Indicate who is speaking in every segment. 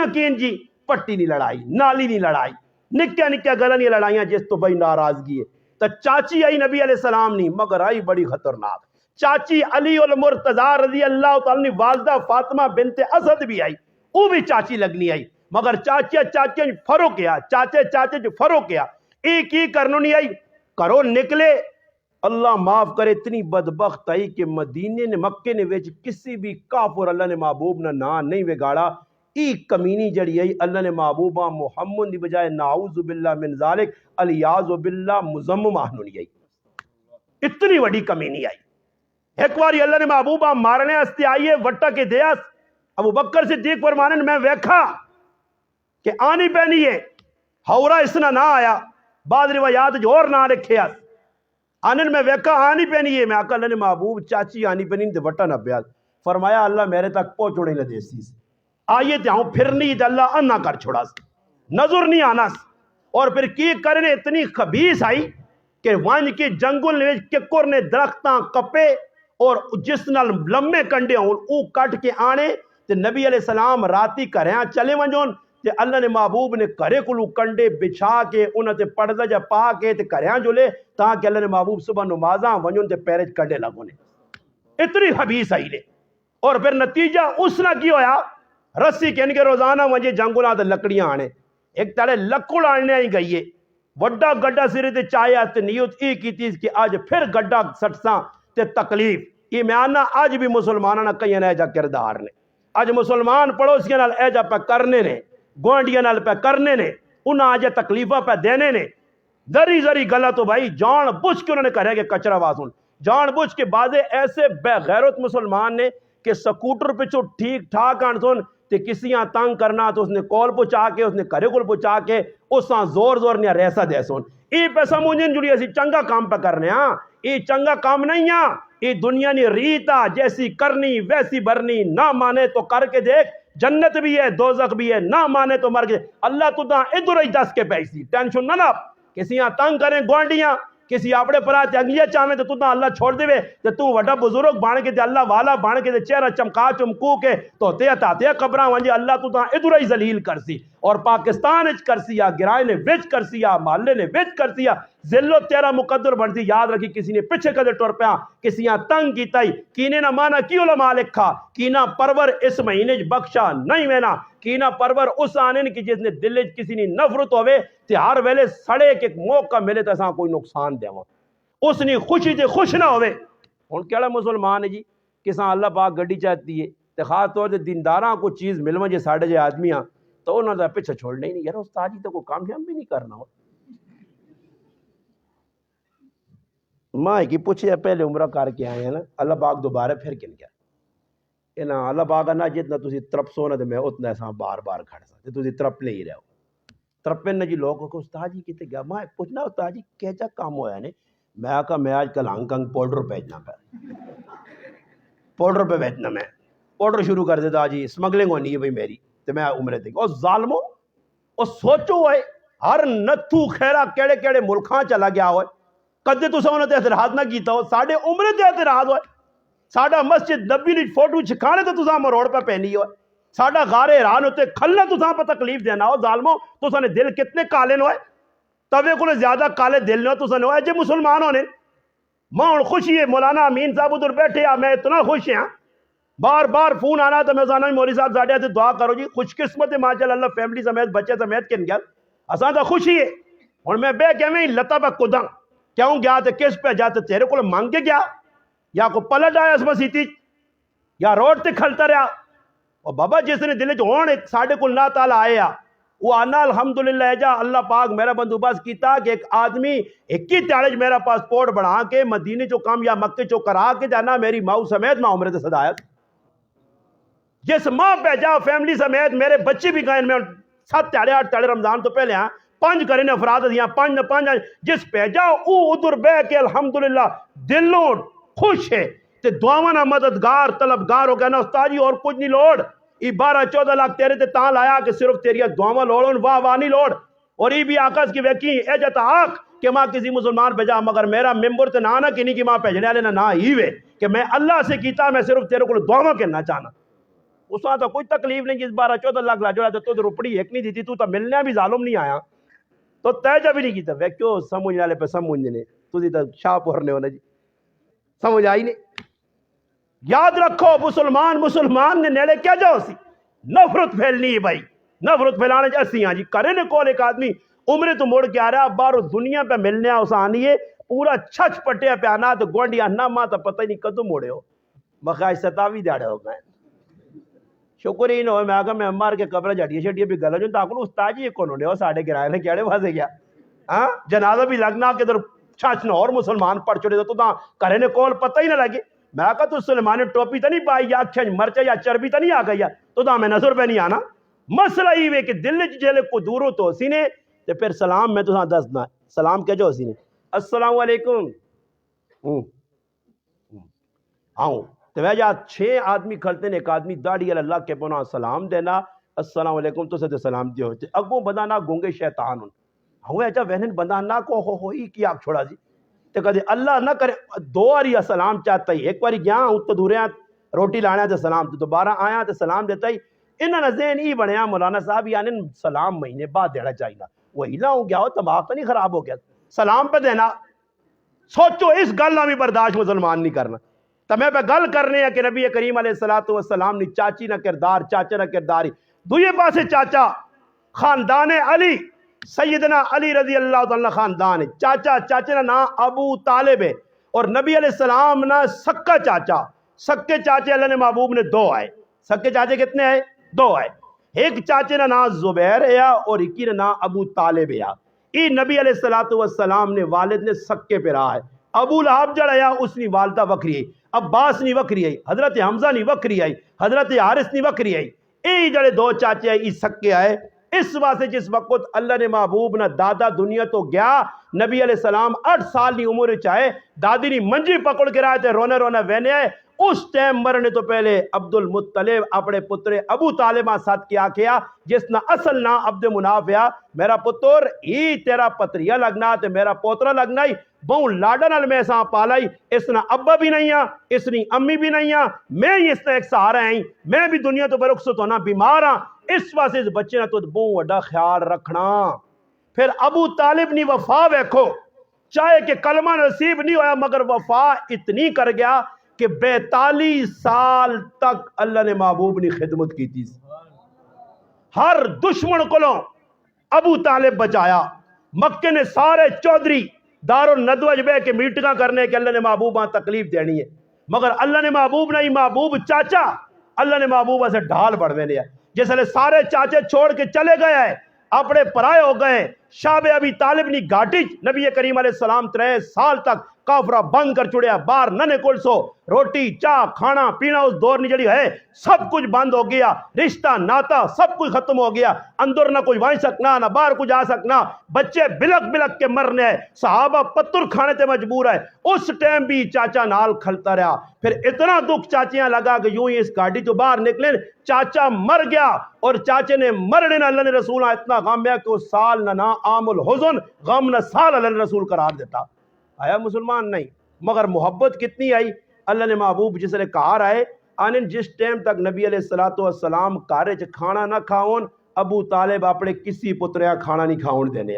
Speaker 1: لڑائیاں کین جی پٹی نہیں لڑائی نالی نہیں لڑائی نکیا نکیا گلا نہیں لڑائیاں جس تو بھائی ناراضگی ہے تو چاچی آئی نبی علیہ السلام نہیں مگر آئی بڑی خطرناک چاچی علی المرتضی رضی اللہ تعالی والدہ فاطمہ بنت اسد بھی آئی وہ بھی چاچی لگنی آئی مگر چاچے فرق کیا چاچے جو فرق کیا ایک ہی کرنو نہیں آئی کرو نکلے اللہ معاف کرے اتنی بدبخت آئی کہ مدینے نے مکے نے ویچ کسی بھی کافر اللہ نے محبوب نہ نہیں وگاڑا ایک کمینی جڑی آئی اللہ نے محبوبہ محمد دی بجائے نعوذ باللہ من ذالک الیاذ باللہ مزمم آہنو نہیں آئی اتنی وڈی کمینی آئی ایک باری اللہ نے محبوبہ مارنے ہستے آئیے وٹا کے دیاس ابو بکر صدیق فرمانن میں ویکھا کہ آنی پہنی ہے ہورا اسنا نہ آیا بعض روایات جو اور نہ رکھے آس آنن میں ویکھا آنی پہنی ہے میں آقا اللہ نے محبوب چاچی آنی پہنی دے وٹا نہ پیاس فرمایا اللہ میرے تک پہنچوڑے نہ دیسی سے آئیے تے ہوں پھر نہیں تے اللہ انہ کر چھوڑا سے نظر نہیں آنا سے اور پھر کی کرنے اتنی خبیث آئی کہ وانج کی جنگل نے ککر نے درختاں کپے اور جس نال لمبے کنڈے ہوں او کٹ کے آنے تے نبی علیہ السلام راتی کریاں چلے ونجون تے اللہ نے محبوب نے کرے کلو کنڈے بچھا کے انہوں تے پردہ جا پا کے تے کریاں جو لے تاکہ اللہ نے محبوب صبح نمازاں ونجون تے پیرج کنڈے لگونے اتنی خبیث آئی لے اور پھر نتیجہ اس نہ کی ہویا رسی کہن کے روزانہ وجہ جنگونا تے لکڑیاں آنے ایک تڑے لکڑ آنے آئی گئی ہے وڈا گڈا سرے تے چاہیا تے نیوت ایک ہی چیز کہ آج پھر گڈا سٹساں تے تکلیف یہ میں آنا آج بھی مسلمانہ نہ کہیں ایجا کردار نے آج مسلمان پڑوسیاں نال ایجا پہ کرنے نے گوانڈیاں نال پہ کرنے نے انہاں آج تکلیفہ پہ دینے نے ذری ذری گلہ تو بھائی جان بوجھ کے انہوں نے کرے کہ کچرا واسون جان بوجھ کے بعضے ایسے بے غیرت مسلمان نے کہ سکوٹر پہ چھو ٹھیک ٹھاک آنسون تے کسی ہاں تنگ کرنا تو اس نے کال پہنچا کے اس نے کرے کل پہنچا کے اس ہاں زور زور نے ریسا دے سون ای پیسہ مونجن جڑی اسی چنگا کام پہ کرنے ہاں ای چنگا کام نہیں ہاں ای دنیا نی ریتا جیسی کرنی ویسی برنی نہ مانے تو کر کے دیکھ جنت بھی ہے دوزخ بھی ہے نہ مانے تو مر کے اللہ تو دا ادھر ہی دس کے پیسی ٹینشن نہ کسی ہاں تنگ کریں گوانڈیاں کسی اپنے پرات انگلیاں چاہویں تو تُو اللہ چھوڑ دے تے تو وڈا بزرگ بان کے تے اللہ والا بان کے تے چہرہ چمکا چمکو کے تو تے قبراں ونجے اللہ تو ادھر ہی ذلیل کرسی اور پاکستان وچ کرسی یا گرائے نے وچ کرسی یا محلے نے وچ کرسی یا ذلو تیرا مقدر بنتی یاد رکھی کسی نے پیچھے کدے ٹر پیا کسی ہاں تنگ کیتا ہی کینے نہ مانا کی علماء لکھا کینا پرور اس مہینے بخشا نہیں وینا کینا پرور اس آنے کی جس نے دل کسی نے نفرت ہوئے تے ہر ویلے سڑے کہ موقع ملے تو کوئی نقصان دے اس نے خوشی تے خوش نہ ہوئے ہن کیڑا مسلمان ہے جی کساں اللہ پاک گڈی چاہتی ہے تے خاص طور تے دینداراں کو چیز ملواں جے ساڈے جے آدمی ہاں تو انہاں دا پیچھے چھوڑنا ہی نہیں یار استاد جی تو کوئی کامیاب بھی نہیں کرنا ہو ماں کی پوچھے پہلے عمرہ کر کے آئے ہیں نا اللہ پاک دوبارہ پھر کن گیا نا اللہ پاک نہ جتنا تسی ترپسو نا تے میں اتنا ایسا بار بار کھڑ سا تے تسی ترپ لے ہی رہو ترپن نہ جی لوگوں کو استاد جی کتے گیا ماں پوچھنا استاد جی کیسا کام ہویا نے میں کہا میں آج کل ہانگ کانگ پاؤڈر بھیجنا پہ پاؤڈر پہ بھیجنا میں پاؤڈر شروع کر دیتا جی اسمگلنگ ہونی ہے بھائی میری تو میں عمرے دیں اور ظالموں اور سوچو ہوئے ہر نتھو خیرہ کیڑے کیڑے ملکاں چلا گیا ہوئے کدے تو سونا تے اعتراض نہ کیتا ہو ساڑھے عمرے تے اعتراض ہوئے ساڑھا مسجد نبی نے فوٹو چھکانے تے تساں مروڑ پہ پہنی ہوئے ساڑھا غار حیران ہوتے کھلنا تساں پہ تکلیف دینا ہو ظالموں تساں نے دل کتنے کالے ہوئے توے کو زیادہ کالے دل نے تساں نے ہوئے جے مسلمان ہونے ماں اور خوشی ہے مولانا امین صاحب ادھر بیٹھے میں اتنا خوش ہاں بار بار فون آنا تو میں سانا مولوی صاحب ساڑھے آتے دعا کرو جی خوش قسمت ہے ماشاءاللہ اللہ فیملی سمیت بچے سمیت کن گیا اساں تو خوشی ہے اور میں بے کہ میں لتا پہ کداں کیوں گیا تے کس پہ جاتے تیرے کو مانگ کے گیا یا کو پلٹ آیا اس مسیتی یا روڈ تے کھلتا رہا اور بابا جس نے دل جو ایک ساڑھے کو اللہ تعالیٰ آیا وہ آنا الحمدللہ ہے جا اللہ پاک میرا بندوبست کیتا کہ ایک آدمی ایک ہی تیارج میرا پاسپورٹ بڑھا کے مدینے چو کام یا مکے چو کرا کے جانا میری ماں سمیت ماں عمرے تے صدایت جس ماں پہ جا فیملی سمیت میرے بچے بھی گئے میں 7 تیارے 8 تیارے رمضان تو پہلے ہاں 5 کریں افراد دیاں 5 نہ 5 جس پہ جا او ادھر بے کے الحمدللہ دلوں خوش ہے تے دعاواں نہ مددگار طلبگار ہو گیا نا استاد جی اور کچھ نہیں لوڑ ای 12-14 لاکھ تیرے تے تاں لایا کہ صرف تیری دعاواں لوڑن واہ واہ نہیں لوڑ اور ای بھی آقاز کی ویکی اے جتا آنکھ کہ ماں کسی مسلمان بھیجا مگر میرا ممبر تے نہ کنی کی ماں بھیجنے والے نہ ہی وے کہ میں اللہ سے کیتا میں صرف تیرے کو دعاواں کہنا چاہنا اس تو کوئی تکلیف نہیں جس 12-14 لاکھ لاجوڑا تو روپڑی ایک نہیں دیتی تو ملنے بھی ظالم نہیں آیا تو تیجہ بھی نہیں کیتا ویکھو سمجھ والے پہ سمجھنے تسی تو شاہ پورنے ہونا جی سمجھ آئی نہیں یاد رکھو مسلمان نے نیڑے کیا جاؤ سی نفرت پھیلنی ہے بھائی نفرت پھیلانے جیسی ہاں جی کرے نے کول ایک آدمی عمرے تو موڑ کے آ رہا باہر دنیا پہ ملنے آسانی ہے پورا چھچ پٹیا پہ آنا تو گوانڈیا نہ ماں تو پتہ ہی نہیں کدو موڑے ہو بخواہ 27 دیڑے ہو گئے شکر ہی نہ ہوئے میں آگا میں مار کے قبر جاڑیے شٹیے بھی گلہ جو تاکلو استاد جی کون ہونے ہو ساڑھے گرائے نے کیڑے بھازے گیا جنازہ بھی لگنا کہ در چھچ نہ اور مسلمان پڑھ چڑے تو کرے نے کول پتہ ہی نہ لگے میں آگا تو سلمان ٹوپی تا نہیں پائی یا کھنج مرچہ یا چربی تا نہیں آگا یا تو میں نظر پہ نہیں آنا مسئلہ ہی وے کہ دل جلے کو دورو تو سینے تے پھر سلام میں تو دسنا سلام کہہ جو سینے السلام علیکم آؤں تو وہ جا 6 آدمی کھلتے ہیں ایک آدمی داڑھی اللہ کے پونا سلام دینا السلام علیکم تو سے سلام دیو ہوتے اگوں بندہ نہ گونگے شیطان ہوئے اچھا وہنن بندہ نہ کو ہوئی کی آپ چھوڑا جی تو کہتے اللہ نہ کرے 2 باری سلام چاہتا ہی ایک باری گیا ہوں تو دورے روٹی لانا تو سلام تو دوبارہ آیا تو سلام دیتا ہی انہاں ذہن ہی بنیا مولانا صاحب یعنی سلام مہینے بعد دینا چاہیے وہی نہ ہو گیا ہو دماغ تو نہیں خراب ہو گیا سلام پہ دینا سوچو اس گل نہ بھی برداشت مسلمان نہیں کرنا تو میں پہ گل کرنے ہیں کہ نبی کریم علیہ السلام نے چاچی نہ کردار چاچا نہ کرداری دوئے پاسے چاچا خاندان علی سیدنا علی رضی اللہ تعالیٰ خاندان چاچا چاچے نا ابو طالب ہے اور نبی علیہ السلام نا سکا چاچا سکے چاچے اللہ نے محبوب نے 2 آئے سکے چاچے کتنے آئے 2 آئے ایک چاچے نا زبیر ہے اور ایک نا ابو طالب ہے ای نبی علیہ السلام نے والد نے سکے پہ رہا ہے ابو لہب جڑا اس نے والدہ وکری ہے عباس نہیں وکری آئی حضرت حمزہ نہیں وکری آئی حضرت حارث نہیں وکری آئی ای جڑے 2 چاچے آئے ای سکے آئے اس واسطے جس وقت اللہ نے محبوب نہ دادا دنیا تو گیا نبی علیہ السلام 8 سال کی عمر چاہے دادی نے منجی پکڑ کے رہے تھے رونے رونے وینے آئے اس ٹائم مرنے تو پہلے عبد المطلب اپنے پتر ابو طالبہ ساتھ کیا کیا جس نہ اصل نہ عبد مناف ہے میرا پتر ہی تیرا پتریہ لگنا تے میرا پوترا لگنا ہی بہوں لاڈا نال میں ساں پالائی اس نہ ابا بھی نہیں ہاں اس نی امی بھی نہیں ہاں میں ہی اس نہ ایک سہارا ہیں میں بھی دنیا تو برخصت ہونا بیمار ہاں اس واسطے اس بچے نے تو بہوں وڈا خیال رکھنا پھر ابو طالب نی وفا ویکھو چاہے کہ کلمہ نصیب نہیں ہویا مگر وفا اتنی کر گیا کہ 42 سال تک اللہ نے محبوب نے خدمت کی تھی ہر دشمن کو ابو طالب بچایا مکے نے سارے چودھری دار الندوہ بے کے میٹنگاں کرنے کہ اللہ نے محبوبہ تکلیف دینی ہے مگر اللہ نے محبوب نہیں محبوب چاچا اللہ نے محبوبہ سے ڈھال بڑھوے لیا جس لئے سارے چاچے چھوڑ کے چلے گئے ہیں اپنے پرائے ہو گئے شاب ابی طالب نی گاٹی نبی کریم علیہ السلام 3 سال تک کافرہ بند کر چڑیا باہر نہ نکل سو روٹی چاہ کھانا پینا اس دور نہیں جڑی ہے سب کچھ بند ہو گیا رشتہ ناتا سب کچھ ختم ہو گیا اندر نہ کوئی وائن سکنا نہ باہر کچھ آ سکنا بچے بلک بلک کے مرنے ہیں صحابہ پتر کھانے تے مجبور ہے اس ٹائم بھی چاچا نال کھلتا رہا پھر اتنا دکھ چاچیاں لگا کہ یوں ہی اس گاڑی تو باہر نکلیں چاچا مر گیا اور چاچے نے مرنے نہ اللہ نے رسول اتنا غم ہے کہ اس سال نہ عام الحزن غم نہ سال اللہ نے رسول قرار دیتا آیا مسلمان نہیں مگر محبت کتنی آئی اللہ نے محبوب جس نے کہا رہے آنن جس ٹائم تک نبی علیہ السلام کارے چ کھانا نہ کھاؤن ابو طالب اپنے کسی پتریا کھانا نہیں کھاؤن دینے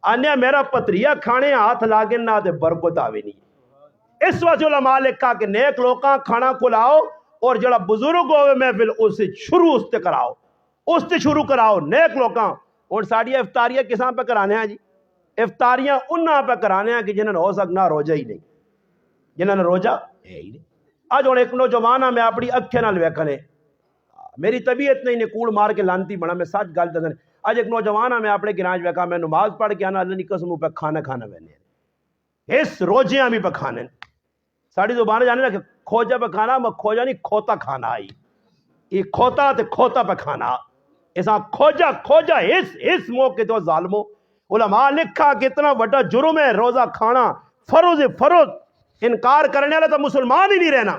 Speaker 1: آنیا میرا پتریا کھانے ہاتھ لاگن نہ دے برکت آوے نہیں اس وجہ علماء لکھا کہ نیک لوکاں کھانا کھلاؤ اور جڑا بزرگ ہوئے محفل اس سے شروع اس تے کراؤ اس تے شروع کراؤ نیک لوکاں اور ساڑی افطاریاں کساں پہ کرانے ہیں جی افطاریاں انہاں پہ کرانے ہیں کہ جنہاں نے ہو سکنا روجہ ہی نہیں جنہاں نے روجہ ہے ہی نہیں آج اور ایک نوجوانہ میں اپنی اکھے نال ویکھنے میری طبیعت نہیں نے کوڑ مار کے لانتی بنا میں سچ گل دسن آج ایک نوجوانہ میں اپنے گراج ویکھا میں نماز پڑھ کے آنا اللہ کی قسم پہ کھانا کھانا وینے اس روجیاں بھی پہ کھانے ساڑی زبان جانے نا کہ کھوجا پہ کھانا میں کھوجا نہیں کھوتا کھانا آئی یہ کھوتا تے کھوتا پہ کھانا ایسا کھوجا اس موقع تو ظالمو علماء لکھا کہ اتنا بڑا جرم ہے روزہ کھانا فروض انکار کرنے والا تو مسلمان ہی نہیں رہنا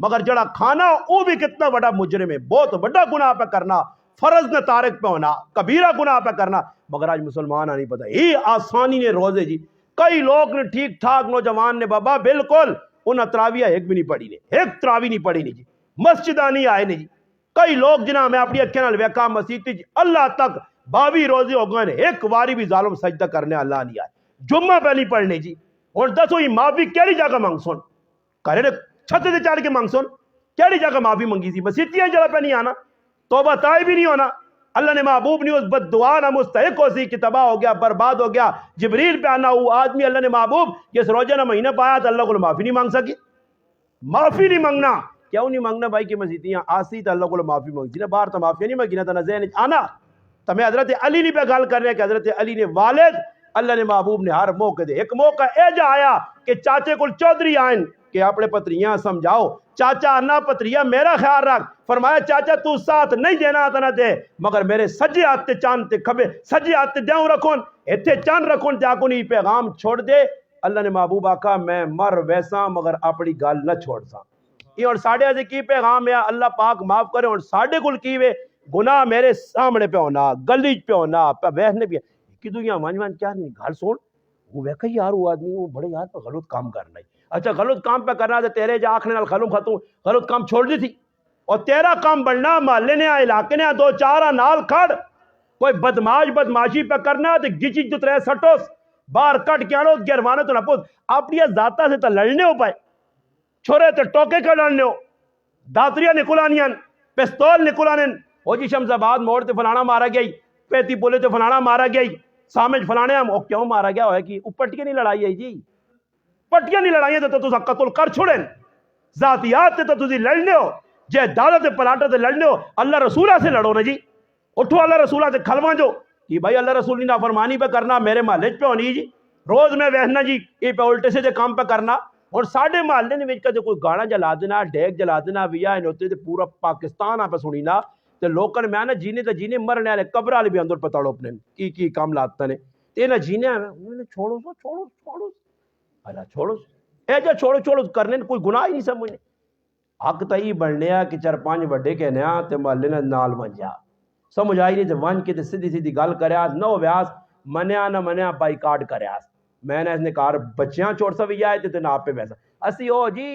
Speaker 1: مگر جڑا کھانا وہ بھی کتنا بڑا مجرم ہے بہت بڑا گناہ پہ کرنا فرض نہ تارک پہ ہونا کبیرہ گناہ پہ کرنا مگر آج مسلمان نہیں پتا ہی آسانی نے روزے جی کئی لوگ نے ٹھیک ٹھاک نوجوان نے بابا بالکل انہیں تراویہ ایک بھی نہیں پڑھی نہیں ایک تراوی نہیں پڑھی نہیں جی مسجدہ نہیں آئے نہیں جی کئی لوگ جنہاں میں اپنی اکھیں نال ویکھا مسیتی اللہ تک 22 روزے ہو گئے ایک واری بھی ظالم سجدہ کرنے اللہ نہیں آئے جمعہ پہ نہیں پڑھنے جی اور دسو ہی معافی کیڑی جگہ مانگ سن کرے نے چھتے سے چڑھ کے مانگ سن کیڑی جگہ معافی منگی سی مسیتیاں جگہ پہ نہیں آنا توبہ تائی بھی نہیں ہونا اللہ نے محبوب نہیں اس بد دعا نہ مستحق ہو سی کہ تباہ ہو گیا برباد ہو گیا جبریل پہ آنا وہ آدمی اللہ نے محبوب یہ اس روزہ نہ مہینہ پایا تو اللہ کو معافی نہیں مانگ سکی معافی نہیں مانگنا کیوں نہیں مانگنا بھائی کہ مسیتیاں آسی تو اللہ کو معافی مانگتی نا باہر تو معافی نہیں مانگی نا تو ذہن آنا تو میں حضرت علی نے پہ گل کر رہے ہیں کہ حضرت علی نے والد اللہ نے محبوب نے ہر موقع دے ایک موقع اے جا آیا کہ چاچے کو چودھری آئیں کہ اپنے پتریاں سمجھاؤ چاچا انا پتریا میرا خیال رکھ فرمایا چاچا تو ساتھ نہیں دینا آتا نہ دے مگر میرے سجے ہاتھ تے چاند تے کھبے سجے ہاتھ تے دیوں رکھون ایتھے چاند رکھون تے آکو نہیں پیغام چھوڑ دے اللہ نے محبوب آکھا میں مر ویسا مگر اپنی گل نہ چھوڑ سا یہ اور ساڑھے آجے کی پیغام ہے اللہ پاک معاف کرے اور ساڑھے کل کی وے گناہ میرے سامنے پہ ہونا گلیج پہ ہونا پہ بیٹھنے پہ کی دنیا مان کیا نہیں گھر سوڑ وہ ویکھا یار وہ آدمی وہ بڑے یار پہ غلط کام کرنا ہے اچھا غلط کام پہ کرنا تھا تیرے جا آنکھنے نال خلوم خاتون غلط کام چھوڑ دی تھی اور تیرا کام بڑھنا محلے نے علاقے نے دو چارہ نال کھڑ کوئی بدماشی پہ کرنا تو گچی جو ترے سٹوس باہر کٹ کے آنو گروانے تو نہ پوچھ اپنی ذاتہ سے تو لڑنے ہو پائے چھوڑے تو ٹوکے کا لڑنے ہو داتریاں نکلانیاں پستول نکلانیں ہو جی شمس آباد موڑ تے فلانا مارا گئی پیتی پولے تے فلانا مارا گئی سامج فلانے ہم کیوں مارا گیا ہوئے کہ پٹیاں نہیں لڑائی ہے جی پٹیاں نہیں لڑائیں تو تسا قتل کر چھوڑیں ذاتیات تے تو تسی لڑنے ہو جے دادت تے پلاٹا تے لڑنے ہو اللہ رسولہ سے لڑو نا جی اٹھو اللہ رسولہ سے کھلواں جو کہ بھائی اللہ رسول نے نافرمانی پہ کرنا میرے محلے پہ ہونی جی روز میں وہنا جی یہ پہ الٹے سے کام پہ کرنا اور ساڑھے محلے نے وچ کدے کوئی گانا جلا دینا ڈیک جلا دینا ویا ہوتے تے پورا پاکستان آپ سنی نا تے لوکن میں نا جینے تے جینے مرنے والے قبر والے بھی اندر پتاڑو اپنے کی کام لاتا نے تے نا جینے ہیں چھوڑو اللہ چھوڑو اے جا چھوڑو کرنے کوئی گناہ ہی نہیں سمجھنے حق تائی بڑھنیا کہ چار پانچ وڈے کہنے تے محلے نے نال منجا سمجھ آئی نہیں تے ون کے تے سیدھی گل کریا نو ویاس منیا نہ منیا بائی کارڈ کریا میں نے اس نے کار بچیاں چھوڑ سا بھی آئے تے نہ پہ ویسا اسی ہو جی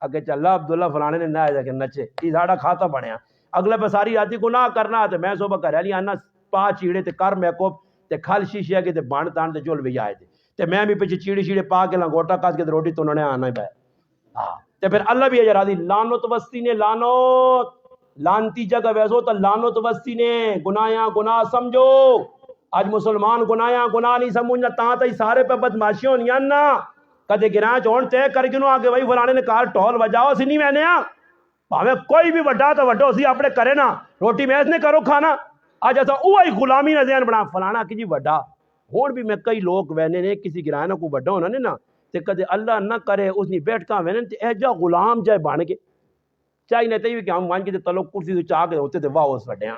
Speaker 1: اگے چلا عبداللہ فلانے نے نہ آئے کہ نچے یہ ساڑا کھاتا بنیا اگلے پہ ساری راتی گناہ کرنا تے میں صبح کریا نہیں آنا پا چیڑے تے کر میں کو تے کھل شیشیا کے تے بان تان تے جول بھی آئے تے میں بھی پیچھے چیڑی شیڑے پا کے لنگوٹا کاس کے روٹی تو انہوں نے آنا ہی پہ تے پھر اللہ بھی اجر آدھی لانت وستی نے لانت لانتی جگہ ویسو تو لانت وستی نے گناہ سمجھو آج مسلمان گناہ نہیں سمجھنا تاں تے سارے پہ بدماشی ہونی نا کدے گراں چون تے کر گنو آگے وہی فلانے نے کار ٹول وجاؤ سی نہیں میں نے پاوے کوئی بھی وڈا تو وڈو سی اپنے کرے نا روٹی میں اس نے کرو کھانا آج ایسا اوہی غلامی نہ ذہن بنا فلانا کی جی وڈا ہون بھی میں کئی لوگ وینے نے کسی گراں کو وڈا ہونا نے نا تے کدے اللہ نہ کرے اس نے بیٹھ کا وینے تے ایجا غلام جائے بن کے چاہی نہیں تے کہ ہم وان کے تلو کرسی تو چاہ کے ہوتے تے واہ اس وڈیاں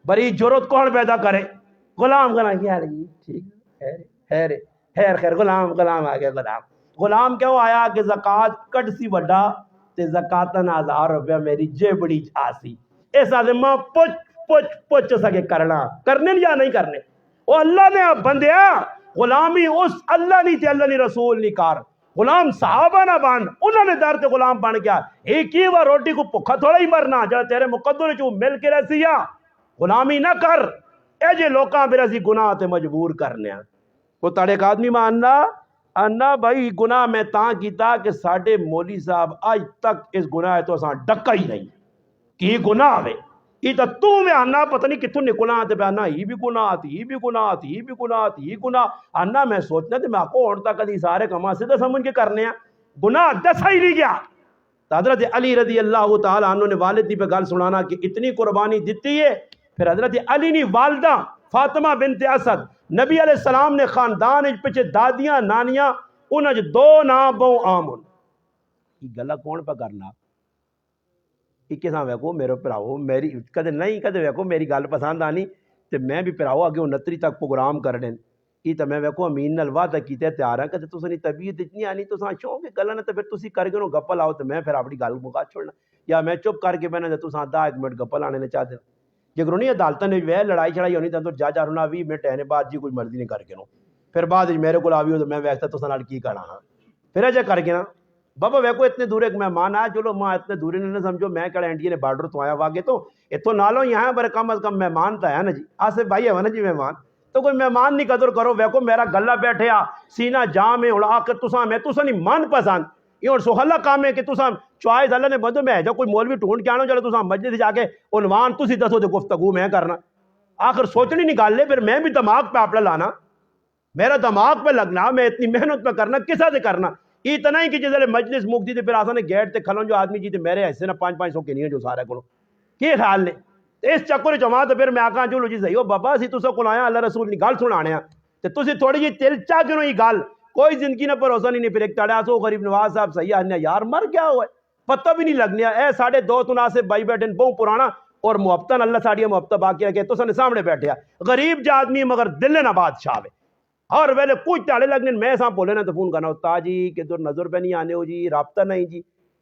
Speaker 1: بڑی جرت کون پیدا کرے غلام یار جی ٹھیک خیر غلام آ گیا غلام کیوں آیا کہ زکات کٹ سی وڈا تے زکاتن 1000 روپیہ میری جیبڑی آسی اس آدھے ماں پوچھ سکے کرنے یا نہیں کرنے وہ اللہ نے بندیا غلامی اس اللہ نہیں تے اللہ نہیں رسول نہیں کار غلام صحابہ نہ بان انہوں نے در تے غلام بن گیا ایک ہی وہ روٹی کو بھکا تھوڑا ہی مرنا جڑا تیرے مقدر چوں مل کے رسی غلامی نہ کر اے جے لوکاں میرا سی گناہ تے مجبور کرنے وہ تاڑے ایک آدمی ماننا انا بھائی گناہ میں تاں کیتا کہ ساڑھے مولی صاحب آج تک اس گناہ تو اساں ڈکا ہی نہیں کہ گناہ ہے یہ تو میں آنا پتہ نہیں کتوں نکلا آتے پہ آنا یہ بھی گناہ آنا میں سوچنا تھے میں آپ کو اونٹا کدی سارے کما سے تو سمجھ کے کرنے ہیں گناہ دسا ہی نہیں گیا حضرت علی رضی اللہ تعالیٰ عنہ نے والد دی پہ گل سنانا کہ اتنی قربانی دیتی ہے پھر حضرت علی نے والدہ فاطمہ بنت اسد نبی علیہ السلام نے خاندان پیچھے دادیاں نانیاں انہیں 2 نام بہو آمن یہ گلہ کون پہ کرنا ایک ساں ویکو میرے پراؤ میری کدے نہیں کدے ویکو میری گل پسند آنی تے میں بھی پراؤ آگے 29 تک پروگرام کرنے یہ تو میں ویکو امین نال وعدہ کیتے تیار ہے کہ تساں طبیعت اتنی آنی تساں شوق گلاں تے پھر تسی کر کے گپ لاؤ تے میں پھر اپنی گل مکا چھوڑنا یا میں چپ کر کے بہنا تساں 10 منٹ گپ لانے نے چاہتے جگر نہیں عدالتوں نے وہ لڑائی چڑھائی ہونی تو جا ہونا 20 منٹ ہے بعد جی کوئی مرضی نہیں کر کے نو پھر بعد میرے کو آوی ہو تو میں ویسے تساں نال کی کرنا ہاں پھر اجے کر کے نا بابا ویکو اتنے دور ایک مہمان آیا, چلو ماں اتنے دور نہ سمجھو, میں کہڑا انڈیا نے بارڈر تو آیا واگے تو اتوں نالوں یہاں پر کم از کم مہمان تو ہے نا جی, آصف بھائی ہے نا جی مہمان, تو کوئی مہمان نہیں قدر کرو. ویکو میرا گلا بیٹھے آ سینہ جام ہے, ہوں آ کے تساں میں تساں نہیں من پسند یہ اور سہلا کام ہے کہ تساں چوائس اللہ نے بندو میں جو کوئی مولوی ڈھونڈ کے آنا چلو تساں مسجد جا کے عنوان تسی دسو تو گفتگو میں کرنا, آخر سوچنی نہیں گل ہے, پھر میں بھی دماغ پہ اپنا لانا, میرا دماغ پہ لگنا, میں اتنی محنت پہ کرنا, کسا سے کرنا اتنا ہی کہ جیسے مجلس مکتی تھے پھر آسان گیٹ تے کھلوں جو آدمی جیتے میرے حصے نا 500 کے نہیں جو سارے کو کی خیال نے اس چکر جماعت پھر میں آکھاں چلو جی صحیح ہو بابا اسی تسا کول آیا اللہ رسول کی گل سنانے تے تسی تھوڑی جی دل چا کیوں یہ گل کوئی زندگی نہ بھروسہ نہیں. پھر ایک تڑا سو غریب نواز صاحب صحیح آنے یار مر کیا ہوا ہے پتہ بھی نہیں لگنے اے ساڑھے دوست مناسب بھائی بیٹھے بہت پرانا اور محبتاً اللہ ساڑھیا محبتہ باقی رکھے تو سنے سامنے بیٹھے غریب جا آدمی مگر دل نہ بادشاہ ہے اور ویلے کچھ تاڑے لگنے میں ساں بولے نا تو فون کرنا ہوتا جی کہ دور نظر پہ نہیں آنے ہو جی رابطہ نہیں جی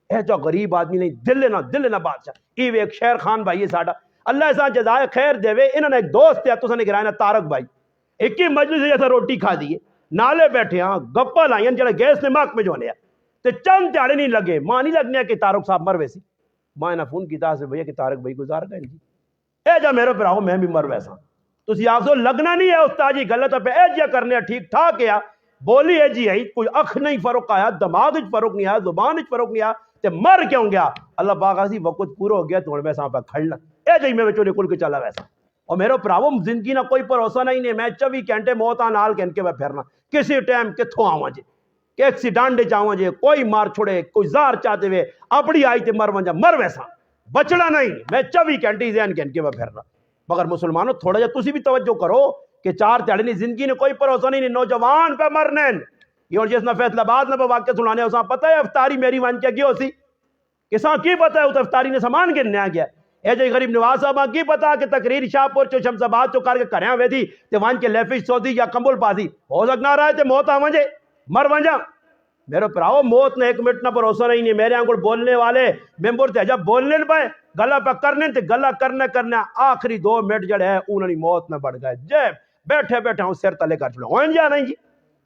Speaker 1: اے جو غریب آدمی نہیں دل نہ بادشاہ. ایو ایک شیر خان بھائی ہے ساڑھا اللہ ایسا جزائے خیر دے وے, انہوں نے ایک دوست ہے تو سنے گرائے نا تارک بھائی, ایک ہی مجلس جیسا روٹی کھا دیئے نالے بیٹھے ہاں گپا لائیں جڑا گیس نے ماک میں جونے ہیں تے چند تیاڑے نہیں لگے ماں نہیں لگنے کہ تارک صاحب مر ویسی. ماں نے فون کیتا سے بھئیا کہ تارک بھائی گزار گئے جی اے جا میرے پر آؤ میں بھی مر ویسا تو سی آپ سو لگنا نہیں ہے استاد جی غلط پہ اے جیا کرنے ٹھیک ٹھاک ہے بولی ہے جی ہے کوئی اکھ نہیں فرق آیا دماغ وچ فرق نہیں آیا زبان وچ فرق نہیں آیا تے مر کیوں گیا اللہ پاک اسی وقت پورا ہو گیا تو ہن ویسا پہ کھڑنا اے جی میں وچوں نکل کے چلا ویسا اور میرے پراو زندگی نہ کوئی بھروسہ نہیں میں 24 گھنٹے موت نال کہن کے میں پھرنا کسی ٹائم کتھوں آواں جی کہ ایکسیڈنٹ چاہواں جی کوئی مار چھوڑے کوئی زار چاہتے ہوئے اپنی آئی تے مر ونجا مر ویسا بچڑا نہیں میں 24 گھنٹے ذہن کہن کے میں پھرنا. مگر مسلمانوں تھوڑا جا تسی بھی توجہ کرو کہ 4 تیڑے نہیں زندگی نے کوئی بھروسہ نہیں نوجوان پہ مرنے یہ اور جس نہ فیصلہ باد نہ واقعہ سنانے اساں پتہ ہے افطاری میری وان کیا گیا اسی کساں کی پتہ ہے اس افطاری نے سامان گننے آ گیا اے جو غریب نواز صاحب کی پتہ کہ تقریر شاہپور چو شمس آباد چو کر کے کریاں وے تھی تے وان کے لیفش سعودی یا کمبل پاسی ہو سکنا رہا ہے تے موت آواں جے مر ونجا میرے پراؤ موت نے 1 منٹ نہ بھروسہ نہیں میرے آنگل بولنے والے ممبر تے جب بولنے نہ پائے گلا پہ کرنے تے گلا کرنے آخری 2 منٹ جڑے ہے انہوں نے موت نہ بڑھ گئے جے بیٹھے ہوں سر تلے کر چلو ہوئیں جا نہیں جی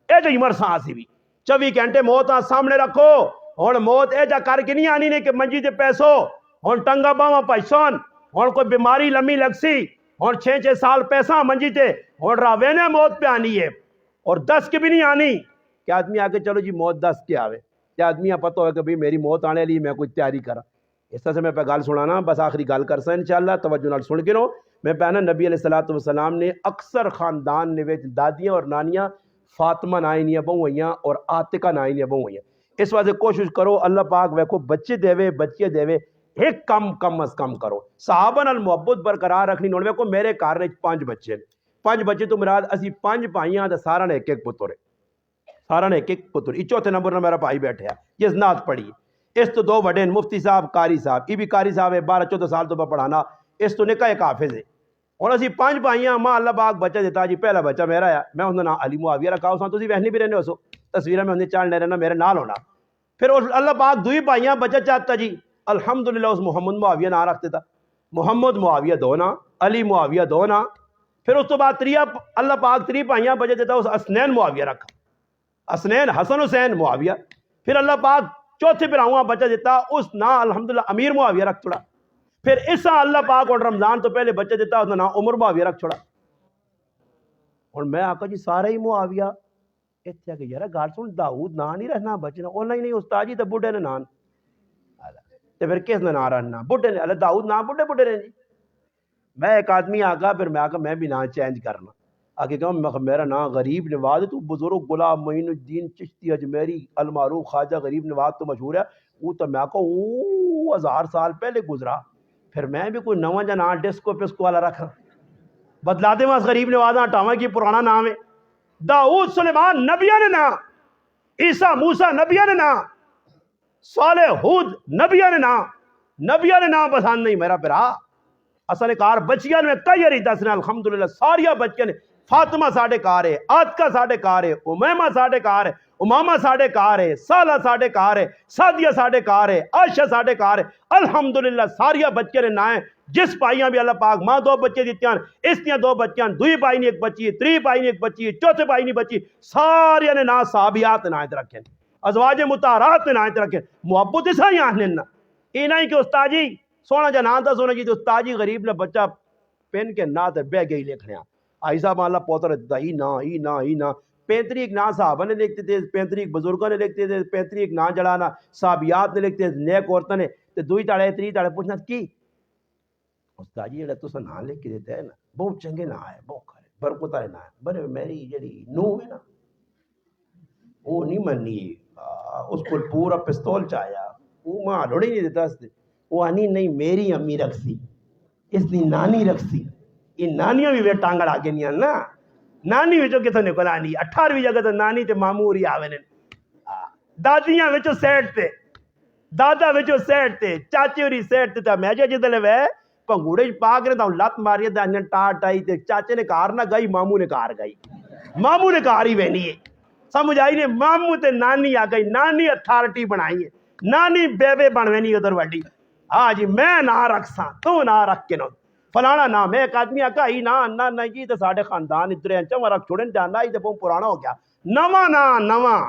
Speaker 1: اے جو عمر ساں آسی بھی 24 گھنٹے موت سامنے رکھو ہون موت اے جا کر کے نہیں آنی نہیں کہ منجی تے پیسو ہون ٹنگا باواں پیسون ہون کوئی بیماری لمبی لگ سی ہون 6 سال پیسہ منجی تے ہون راوینے موت پہ آنی ہے اور 10 کی بھی نہیں آنی کہ آدمی آگے چلو جی موت 10 کے آوے کہ آدمی پتہ ہوئے کہ بھئی میری موت آنے لی میں کوئی تیاری کرا. اس طرح سے میں پہ گال سنانا بس آخری گال کرسا انشاءاللہ توجہ نال سن کے رہو. میں پہنا نبی علیہ السلام نے اکثر خاندان نے دادیاں اور نانیاں فاطمہ نائنیاں بہوئیاں اور عاتقہ نائنیاں بہوئیاں. اس واسطے کوشش کرو اللہ پاک ویکو بچے دیوے بچے دیوے ایک کم از کم کرو صحابہ نال محبت برقرار رکھنی نون ویکو میرے کار نے 5 بچے 5 بچے تو مراد اسی 5 بھائیاں تے سارا نے ایک پتر ہے سارا نے ایک پتر. یہ چوتھے نمبر نہ میرا بھائی بیٹھے جس نعت پڑھی اس تو 2 بڑے مفتی صاحب قاری صاحب یہ بھی قاری صاحب ہے 12-14 سال تو پڑھانا اس تو نکاح ایک حافظ ہے اور اسی 5 بھائیاں ماں اللہ پاک بچہ دیتا جی پہلا بچہ میرا ہے میں انہوں نے نام علی معاویہ رکھا ہوں تسی وہنی بھی رہنے ہو سو تصویریں میں انہیں چاڑنے رہنا میرے نال ہونا. پھر اللہ پاک 2 بھائیاں بچہ چاہتا جی الحمدللہ اس محمد معاویہ نام رکھتے تھا محمد معاویہ 2 نا علی معاویہ 2 نا. پھر اس تو بعد 3 اللہ پاک 3 بھائیاں بچہ دیتا اس اسنین معاویہ رکھا اسنین حسن حسین معاویہ. پھر اللہ پاک چوتھے پھر آؤں بچہ دیتا اس نا الحمدللہ امیر معاویہ رکھ چھوڑا. پھر اس اللہ پاک اور رمضان تو پہلے بچہ دیتا اس نا عمر معاویہ رکھ چھوڑا. اور میں آقا جی سارے ہی معاویہ اتیا کہ یارا گال سن داؤد نا نہیں رہنا بچنا اور نہیں استاد جی تو بڈھے نے نان تو پھر کس نے نا رہنا بڈھے نے اللہ داؤد نا بڈھے رہے جی. میں ایک آدمی آگا پھر میں آگا میں بھی نا چینج کرنا آگے کہوں میرا نام غریب نواز تو بزرگ غلام معین الدین چشتی اجمیری المعروف خواجہ غریب نواز تو مشہور ہے وہ تو میں کہوں 1000 سال پہلے گزرا. پھر میں بھی کوئی نواں جا نام ڈسکو پسکو والا رکھا بدلا دے وہاں غریب نواز ہٹاواں کی پرانا نام ہے. داؤد سلیمان نبیہ نے نام عیسیٰ موسیٰ نبیہ نے نام صالح ہود نبیہ نے نام پسند نہیں میرا پھرا اصل کار بچیاں میں کئی رہی دسنا الحمدللہ ساریا بچیاں نے فاطمہ ساڑھے کار ہے عاتقہ ساڑھے کار ہے امیمہ ساڑھے کار ہے امامہ ساڑھے کار ہے سالہ ساڑھے کار ہے سادیہ ساڑھے کار ہے عائشہ ساڑھے کار ہے الحمدللہ ساریا بچے نے نائیں جس پائیاں بھی اللہ پاک ماں 2 بچے دیتیاں اس دیاں 2 بچیاں 2 پائی نے ایک بچی 3 پائی نے ایک بچی 4 پائی نے بچی ساریا نے نا صحابیات نائیں رکھیں. ازواج مطہرات نے آیت رکھے محبت اسا ہی آنے نا اینا ہی کہ استاد جی سونا جنان تھا سونا جی تو استاد جی غریب نے بچہ پین کے نا تے بہ گئی لکھنے آئی صاحب اللہ پوتر دا ہی نا 35 نا صحابہ نے لکھتے تھے 35 بزرگوں نے لکھتے تھے 35 نا جڑانا صحابیات نے لکھتے تھے نیک عورتوں نے تے دوئی تاڑے تری تاڑے پوچھنا کی استاد جی جڑا تساں نا لکھ کے دیتا ہے نا بہت چنگے نا ہے بہت کھڑے برکت والے نا ہے بڑے میری جڑی نو ہے نا وہ نہیں منی اس کو پورا پستول چاہیا وہ ماں لوڑی نہیں دیتا اس وہ آنی نہیں میری امی رکھ سی اس دی نانی رکھ سی یہ نانیاں بھی ٹانگڑ آگے نہیں آنا نانی وچوں کتوں نکل آنی 18ویں جگہ تو نانی تے ماموں ہی آوے نے دادیاں وچوں سیٹ تے دادا وچوں سیٹ تے چاچے ہوری سیٹ تے تے میں جدلے وے پنگوڑے پاک نے تا لت ماری تے انجن ٹاٹ آئی تے چاچے نے کار نہ گئی ماموں نے کار گئی ماموں نے کار ہی وینی ہے سمجھ آئی نے ماموں تے نانی آ گئی نانی اتھارٹی بنائی ہے نانی بیوے بنوینی ادھر وڈی ہاں جی میں نہ رکھ ساں تو نہ رکھ کے نو فلانا نام ہے ایک آدمی آکا ہی نا نہیں جی تو ساڑھے خاندان ادھر ہیں چاہاں رکھ چھوڑیں جانا ہی تو پرانا ہو گیا نواں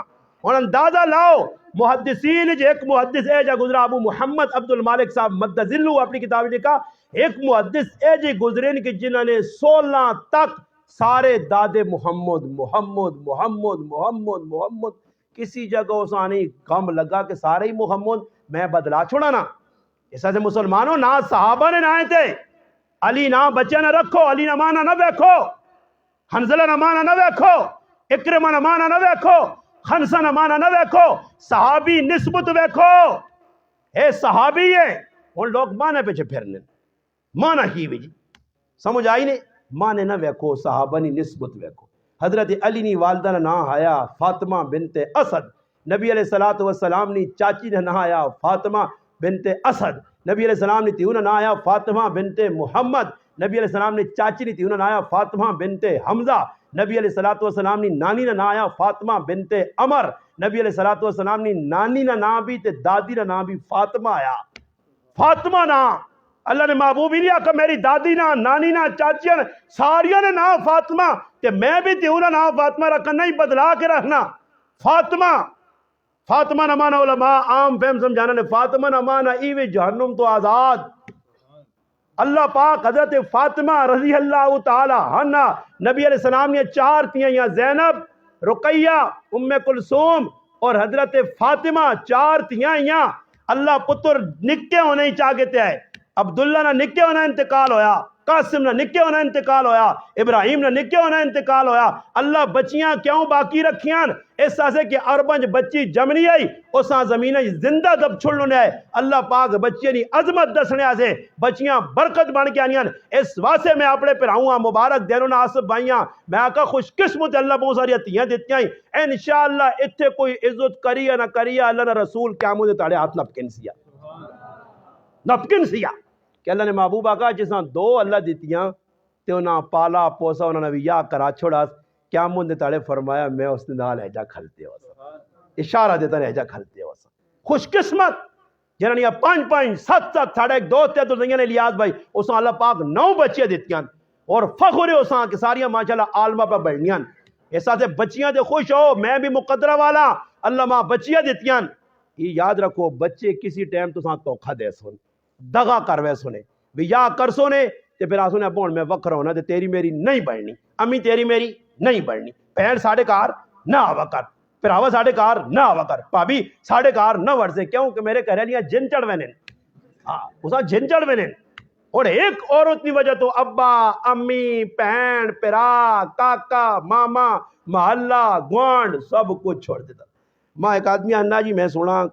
Speaker 1: اور اندازہ لاؤ محدثین جو ایک محدث ہے جا گزرا ابو محمد عبد المالک صاحب مدذلو اپنی کتاب لکھا ایک محدث ہے جی گزرین کی جنہوں نے 16 تک سارے دادے محمد کسی جگہ اسانی کم لگا کہ سارے ہی محمد میں بدلا چھوڑا نا ایسا سے مسلمانوں نہ صحابہ نے نہ آئے تھے علی نہ بچے نہ رکھو علی نہ مانا نہ بیکھو حنزلہ نہ مانا نہ بیکھو اکرمہ نہ مانا نہ بیکھو خنسہ نہ مانا نہ بیکھو صحابی نسبت بیکھو اے صحابی ہے ان لوگ مانے پیچھے پھرنے مانا ہی بھی جی سمجھ آئی نے مانے نہ بیکھو صحابہ نی نسبت بیکھو حضرت علی نی والدہ نہ آیا فاطمہ بنت اسد نبی علیہ السلام نی چاچی نے نہ آیا فاطمہ بنت اسد نبی علیہ السلام نے تیونہ نہ آیا فاطمہ بنت محمد نبی علیہ السلام نے چاچی نے تیونہ نہ آیا فاطمہ بنت حمزہ نبی علیہ السلام نے نانی نہ آیا فاطمہ بنت عمر نبی علیہ السلام نے نانی نہ بھی تے دادی نہ بھی فاطمہ آیا فاطمہ نہ اللہ نے محبوب ہی نہیں آکا میری دادی نہ نانی نہ چاچیاں ساریاں نے نہ فاطمہ تے میں بھی تیونہ نہ فاطمہ رکھنا نہیں بدلا کے رکھنا فاطمہ نہ مانا علماء عام فہم سمجھانا نے فاطمہ نہ مانا ایوے جہنم تو آزاد اللہ پاک حضرت فاطمہ رضی اللہ تعالی عنہ نبی علیہ السلام نے 4 تھیاں یا زینب رقیہ ام کلثوم اور حضرت فاطمہ 4 تھیاں یا اللہ پتر نکے ہونے ہی چاہتے تھے عبداللہ نہ نکے ہونا انتقال ہویا قاسم نہ نکے ہونا انتقال ہویا ابراہیم نہ نکے ہونا انتقال ہویا اللہ بچیاں کیوں باقی رکھیاں اس سے کہ اربنج بچی جمنی آئی اساں زمینہ زندہ دب چھڑنے آئے اللہ پاک بچیاں نی عظمت دسنے آسے بچیاں برکت بن کے آنیاں اس واسے میں اپنے پراؤں مبارک دینوں نہ آسب بائیاں میں آقا خوش قسمت اللہ بہت ساری عطیاں دیتی ہیں انشاءاللہ اتھے کوئی عزت کری یا نہ کری اللہ نہ رسول قیامت دے تاڑے ہاتھ نپکن سیا کہ اللہ نے محبوب آقا جساں 2 اللہ دیتیاں تے انہاں پالا پوسا انہاں نے بھی یا کرا چھوڑا کیا من دے تاڑے فرمایا میں اس نے نال ایجا کھلتے ہو سا اشارہ دیتا نے ایجا کھلتے ہو سا خوش قسمت جنہاں نے 5 7 ساڑھے ایک دوست تے تو زنگیاں نے لیاز بھائی اساں اللہ پاک 9 بچیاں دیتیاں اور فخر ہے اساں کہ ساریاں ماشاءاللہ عالمہ پہ بڑھنیاں ایسا سے بچیاں دے خوش ہو میں بھی مقدرہ والا اللہ ماں بچیاں دیتیاں یہ یاد رکھو بچے کسی ٹائم تو ساں توکھا دے سن دغا کروے سنے بھی یا کر سنے تے پھر آسونے بون میں وقت رہونا تے تیری میری نہیں بڑھنی امی تیری میری نہیں بڑھنی پہن ساڑھے کار نہ آوا کر پھر آوا ساڑھے کار نہ آوا کر پابی ساڑھے کار نہ ورزے کیوں کہ میرے کہہ رہے لیا جن چڑھ وینن اسا جن چڑھ وینن اور ایک عورت نی وجہ تو ابا امی پہن پرا کاکا ماما محلہ گوانڈ سب کچھ چھوڑ دیتا ماں ایک آدمی آنا جی میں سونا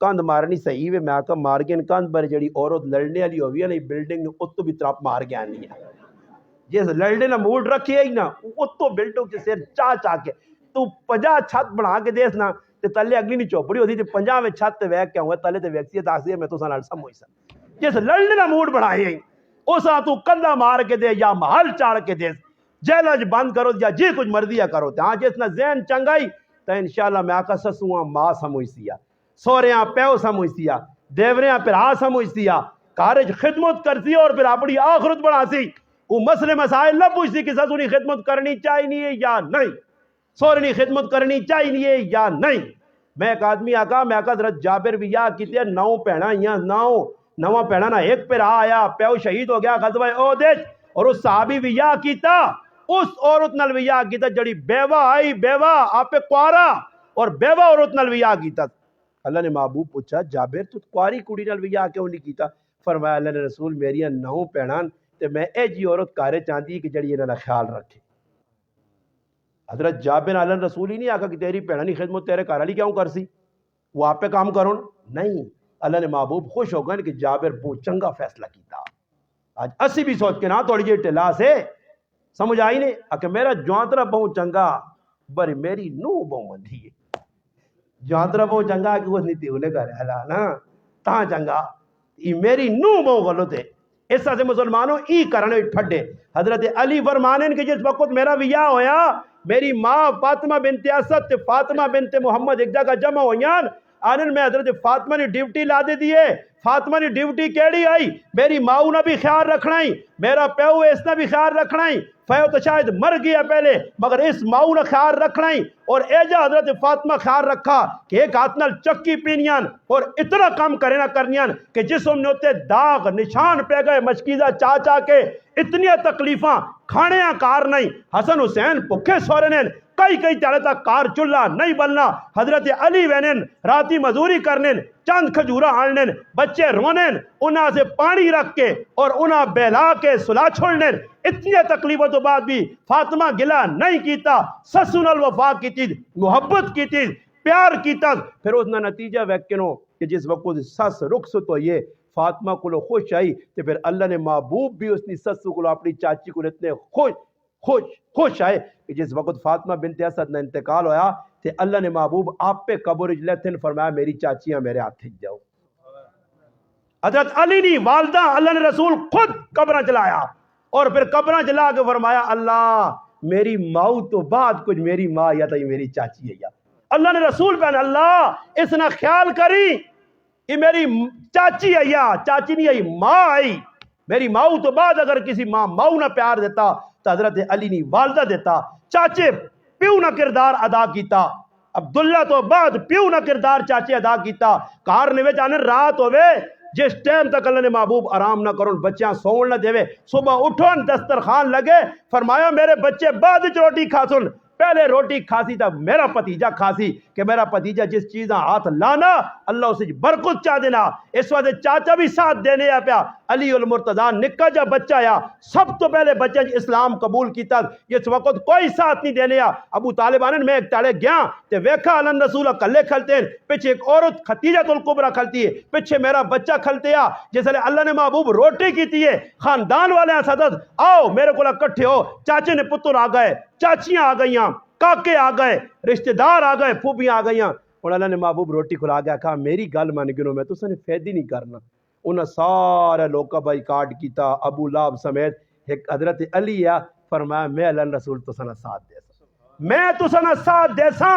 Speaker 1: کاند مارنی صحیح ہے میں آکا مار گیا کاند پر جڑی عورت لڑنے والی ہوئی ہے نا بلڈنگ نے اتو بھی طرف مار گیا نہیں ہے جیسے لڑنے نہ موڈ رکھی ہے نا اتو بلڈنگ کے سیر چاہ کے تو 50 چھت بنا کے دیس نا تے تلے اگلی نہیں چوپڑی ہوتی تے 50 میں چھت تے ویک کیا ہوئے تلے تے ویکسیت آسی ہے میں تو سنال سم ہوئی سن جیسے لڑنے نہ موڈ بڑھائی ہے اسا تو کندہ مار کے دے یا محل چاڑ کے دے جیلج بند کرو یا جی کچھ مرضیہ کرو ہاں جس نہ ذہن چنگائی تو انشاءاللہ میں آکا سسواں ماں سموئی سیا سوریاں پیو سموئی سیا دیوریاں پھر آ سموئی سیا کارج خدمت کرتی اور پھر اپنی آخرت بڑھا سی وہ مسئلے مسائل نہ پوچھتی کہ سسونی خدمت کرنی چاہیے یا نہیں سورنی خدمت کرنی چاہیے یا نہیں میں ایک آدمی آقا میں آقا حضرت جابر بھی یا کیتے 9 بھیڑاں ہیاں 9 بھیڑاں نہ ایک پہ رہا آیا پیو شہید ہو گیا غزوہ احد اور اس صحابی بھی یا کیتا اس عورت نال بھی یا کیتا جڑی بیوہ آئی بیوہ آپ پہ کوارا اور بیوہ عورت نال بھی یا کیتا اللہ نے محبوب پوچھا جابر تو کواری کڑی نال بھی یا کیوں نہیں کیتا فرمایا اللہ نے رسول میری 9 بھیڑاں تے میں اے جی عورت کارے چاہتی کہ جڑی انہاں دا خیال رکھے حضرت جابر اللہ رسول ہی نہیں آکا کہ تیری بھیڑاں دی خدمت تیرے گھر والی کیوں کر سی وہ آپ پہ کام کروں نہیں اللہ نے محبوب خوش ہو گئے کہ جابر بہت چنگا فیصلہ کیتا آج اسی بھی سوچ کے نہ تھوڑی جی ٹلا سے سمجھ آئی نہیں کہ میرا جوانترا بہت چنگا بری میری نو بہت مندھی ہے جوانترا بہت چنگا کہ وہ نیتی انہیں گھر حالا نا تاں چنگا یہ میری نو بہت غلط ہے اس طرح سے مسلمانوں ای کرنے ٹھڈے حضرت علی فرمانن کہ جس وقت میرا بیاہ ہویا میری ماں فاطمہ بنت اسد تے فاطمہ بنت محمد ایک جگہ جمع ہویاں آنن میں حضرت فاطمہ نے ڈیوٹی لا دے دیے فاطمہ نے ڈیوٹی کیڑی آئی میری ماؤں نے بھی خیال رکھنا ہی میرا پیو اس نے بھی خیال رکھنا ہی فیو تو شاید مر گیا پہلے مگر اس ماؤں نے خیال رکھنا ہی اور ایجا حضرت فاطمہ خیال رکھا کہ ایک ہاتھ نال چکی پینیاں اور اتنا کام کرے نہ کرنیاں کہ جسم نے ہوتے داغ نشان پہ گئے مشکیزہ چاچا کے اتنی تکلیفاں کھانے کار نہیں حسن حسین پکھے سورنین کئی تیڑے تک کار چلا نہیں بلنا حضرت علی وینن راتی مزوری کرنین چند کھجورہ آنن بچے رونن انہاں سے پانی رکھ کے اور انہاں بیلا کے سلا چھوڑنین اتنی تکلیفوں تو بعد بھی فاطمہ گلا نہیں کیتا سسن الوفا کی تھی محبت کی تھی پیار کیتا پھر اس نے نتیجہ ویکنو کہ جس وقت سس رخصت ہوئیے فاطمہ کو خوش آئی تو پھر اللہ نے محبوب بھی اس نے سس کو اپنی چاچی کو اتنے خوش آئے کہ جس وقت فاطمہ بنت اسد نے انتقال ہویا تو اللہ نے محبوب آپ پہ قبر اجلتن فرمایا میری چاچیاں میرے ہاتھ جاؤ حضرت علی نے والدہ اللہ نے رسول خود قبریں جلایا اور پھر قبریں جلا کے فرمایا اللہ میری ماں تو بعد کچھ میری ماں یا تو میری چاچی ہے یا اللہ نے رسول پہنے اللہ اس نے خیال کری یہ میری چاچی ہے یا چاچی نہیں آئی ماں آئی میری ماں تو بعد اگر کسی ماں نہ پیار دیتا تو حضرت علی نے والدہ دیتا چاچے پیو نہ کردار ادا کیتا عبداللہ تو بعد پیو نہ کردار چاچے ادا کیتا کار نے جانے رات ہوئے جس ٹائم تک اللہ نے محبوب آرام نہ کرو بچیاں سون نہ دے صبح اٹھون دسترخوان لگے فرمایا میرے بچے بعد روٹی کھا سن پہلے روٹی کھاسی تھا میرا پتیجا کھاسی کہ میرا پتیجا جس چیزاں ہاتھ لانا اللہ اسے برکت چاہ دینا اس وقت چاچا بھی ساتھ دینے آ پیا علی المرتضیٰ نکا جا بچہ یا سب تو پہلے بچہ اسلام قبول کیتا اس وقت کوئی ساتھ نہیں دینے آ ابو طالب آنن میں ایک تاڑے گیا تے ویکھا علن رسول کلے کھلتے ہیں پیچھے ایک عورت ختیجہ الکبریٰ کھلتی ہے پیچھے میرا بچہ کھلتے آ جس لئے اللہ نے محبوب روٹی کیتی ہے خاندان والے ہیں صدد آؤ میرے کو کٹھے ہو چاچے نے پتر آ گئے چاچیاں آ گئیاں کاکے آ گئے رشتہ دار آ گئے پھوپیاں آ گئیاں اور اللہ نے محبوب روٹی کھلا گیا کہا میری گل مان گنو میں تو سنے فیدی نہیں کرنا انہاں سارے لوکا بائی کارڈ کیتا ابو لہب سمیت ایک حضرت علی ہے فرمایا میں اللہ رسول تو سنا ساتھ دے سا میں تو سنا ساتھ دے سا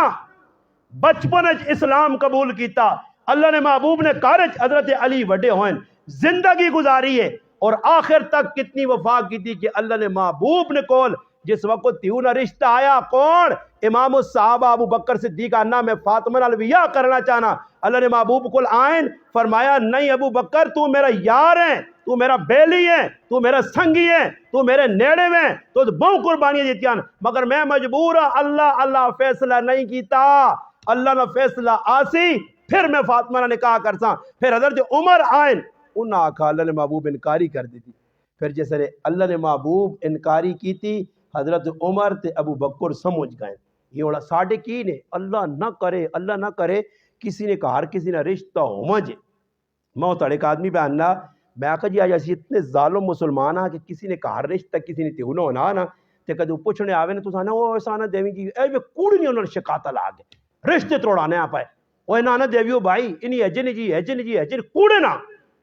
Speaker 1: بچپن اسلام قبول کیتا اللہ نے محبوب نے کارج حضرت علی وڈے ہوئیں زندگی گزاری ہے اور آخر تک کتنی وفا کی تھی کہ اللہ نے محبوب نے کول جس وقت تیوں نہ رشتہ آیا کون امام الصحابہ ابو بکر صدیق انہا میں فاطمہ الویہ کرنا چاہنا اللہ نے محبوب کو آئین فرمایا نہیں ابو بکر تو میرا یار ہے تو میرا بیلی ہے تو میرا سنگی ہے تو میرے نیڑے میں تو بہت قربانیاں دیتیاں مگر میں مجبور اللہ فیصلہ نہیں کیتا اللہ نے فیصلہ آسی پھر میں فاطمہ نے نکاح کرساں پھر حضرت عمر آئین انہاں آکھا اللہ نے محبوب انکاری کر دی تھی پھر جیسے اللہ نے محبوب انکاری کی تھی حضرت عمر تے ابو بکر سمجھ گئے یہ اوڑا ساڑھے کی نے اللہ نہ کرے کسی نے کہا کسی نے رشتہ ہو مجھے میں تڑے ایک آدمی پہ آنا میں آکھا جی آج ایسی اتنے ظالم مسلمان ہیں کہ کسی نے کہا رشتہ کسی نے تیونہ ہونا نا تے کدھو پوچھنے آوے نے تو سانا وہ ایسا آنا دیویں جی اے میں کوڑ نہیں انہوں نے شکاتا لاغے رشتے توڑانے آپ آئے وہ نانا دیویو بھائی انہی ایجن کوڑے نا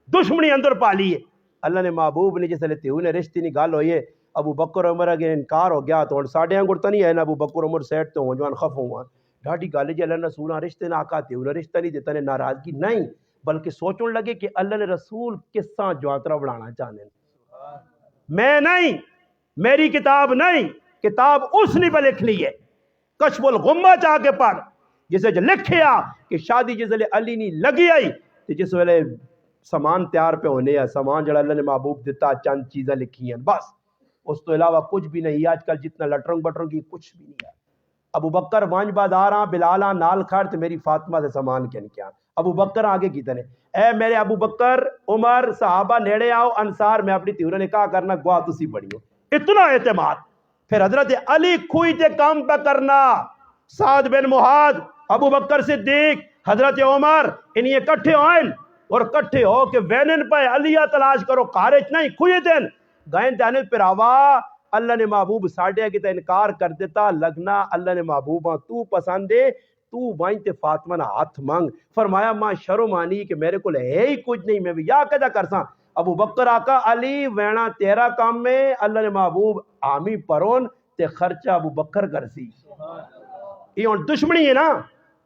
Speaker 1: دشمنی اندر پالی ہے اللہ نے محبوب نے جیسے لیتے انہیں رشتے نہیں گال ہوئے ابو بکر عمر اگر انکار ہو گیا تو ساڑھے انگڑتا نہیں ہے نا ابو بکر عمر سیٹ تو ہوں جوان خف ہوں ڈھاڑی گالے جی اللہ رسولہ رشتے نہ آکاتے انہیں رشتہ نہیں دیتا نے ناراضگی نہیں بلکہ سوچنے لگے کہ اللہ نے رسول کس طرح جواترہ بڑھانا چاہنے میں نہیں میری کتاب نہیں کتاب اس نے پہ لکھ لی ہے کشف الغمہ چاہ کے پڑھ جسے جو لکھیا کہ شادی جس ویلے علی نہیں لگی آئی تو جس ویلے سامان تیار پہ ہونے ہیں، سامان جڑا اللہ نے محبوب دیتا چند چیزیں لکھی ہیں بس، اس تو علاوہ کچھ بھی نہیں۔ آج کل جتنا لٹرنگ بٹرنگ کی کچھ بھی نہیں ہے۔ ابو بکر وانج بازار بلال نال کھڑ تے میری فاطمہ سے سامان کن کیا، ابو بکر آگے کی تنے اے میرے ابو بکر عمر صحابہ نیڑے آؤ، انصار میں اپنی تیورہ نکاح کرنا گواہ تسی بڑھیو، اتنا اعتماد۔ پھر حضرت علی کھوئی تے کام پہ کرنا، سعد بن معاذ، ابو بکر صدیق، حضرت عمر انہیں اکٹھے ہوئیں اور اکٹھے ہو کے وینن پہ علیہ تلاش کرو، کارج نہیں کھوئی دین گائیں جانے پر آوا اللہ نے محبوب ساڑھے کی تا انکار کر دیتا لگنا اللہ نے محبوبہ تو پسند ہے تو وائن تے فاطمہ نہ ہاتھ مانگ۔ فرمایا ماں شرم آنی کہ میرے کو ہے ہی کچھ نہیں، میں بھی یا کدا کرساں۔ ابو بکر آقا علی وینا تیرا کام میں اللہ نے محبوب آمی پرون تے خرچہ ابو بکر کرسی۔ یہ ان دشمنی ہے نا،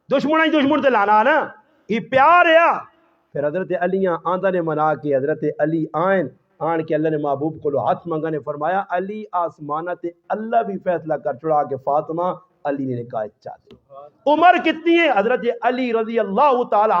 Speaker 1: دشمنی دشمن تے لانا نا، یہ پیار ہے۔ پھر حضرت علیاں آندہ نے منا کے حضرت علی آن کے اللہ نے محبوب کو ہاتھ منگا نے فرمایا علی آسمانہ تے اللہ بھی فیصلہ کر چھڑا کہ فاطمہ علی نے نکاح چاہتے۔ عمر کتنی ہے؟ حضرت علی رضی اللہ تعالی